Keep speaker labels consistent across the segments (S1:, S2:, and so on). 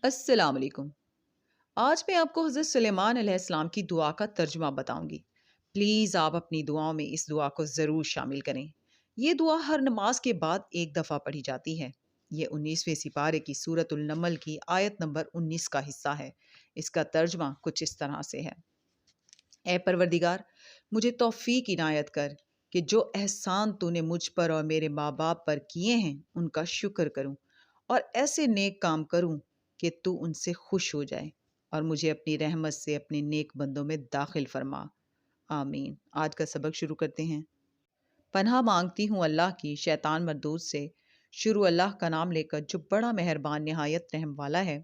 S1: السلام علیکم۔ آج میں آپ کو حضرت سلیمان علیہ السلام کی دعا کا ترجمہ بتاؤں گی۔ پلیز آپ اپنی دعاؤں میں اس دعا کو ضرور شامل کریں۔ یہ دعا ہر نماز کے بعد ایک دفعہ پڑھی جاتی ہے۔ یہ 19ویں سپارے کی سورۃ النمل کی آیت نمبر 19 کا حصہ ہے۔ اس کا ترجمہ کچھ اس طرح سے ہے: اے پروردگار، مجھے توفیق عنایت کر کہ جو احسان تو نے مجھ پر اور میرے ماں باپ پر کیے ہیں ان کا شکر کروں، اور ایسے نیک کام کروں کہ تو ان سے خوش ہو جائے، اور مجھے اپنی رحمت سے اپنے نیک بندوں میں داخل فرما۔ آمین۔ آج کا سبق شروع کرتے ہیں۔ پناہ مانگتی ہوں اللہ کی شیطان مردود سے۔ شروع اللہ کا نام لے کر جو بڑا مہربان نہایت رحم والا ہے۔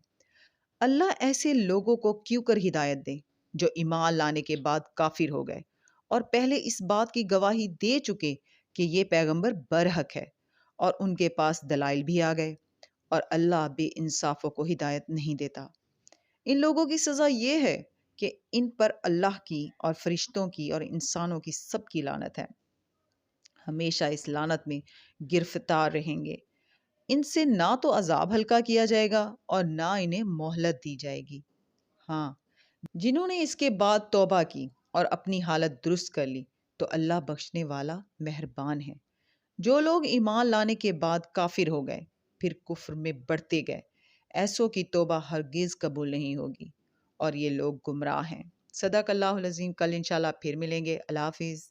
S1: اللہ ایسے لوگوں کو کیوں کر ہدایت دے جو ایمان لانے کے بعد کافر ہو گئے اور پہلے اس بات کی گواہی دے چکے کہ یہ پیغمبر برحق ہے، اور ان کے پاس دلائل بھی آ گئے، اور اللہ بے انصافوں کو ہدایت نہیں دیتا۔ ان لوگوں کی سزا یہ ہے کہ ان پر اللہ کی اور فرشتوں کی اور انسانوں کی سب کی لعنت ہے۔ ہمیشہ اس لعنت میں گرفتار رہیں گے۔ ان سے نہ تو عذاب ہلکا کیا جائے گا اور نہ انہیں مہلت دی جائے گی۔ ہاں، جنہوں نے اس کے بعد توبہ کی اور اپنی حالت درست کر لی تو اللہ بخشنے والا مہربان ہے۔ جو لوگ ایمان لانے کے بعد کافر ہو گئے پھر کفر میں بڑھتے گئے، ایسوں کی توبہ ہرگز قبول نہیں ہوگی، اور یہ لوگ گمراہ ہیں۔ صدق اللہ العظیم۔ کل انشاءاللہ پھر ملیں گے۔ اللہ حافظ۔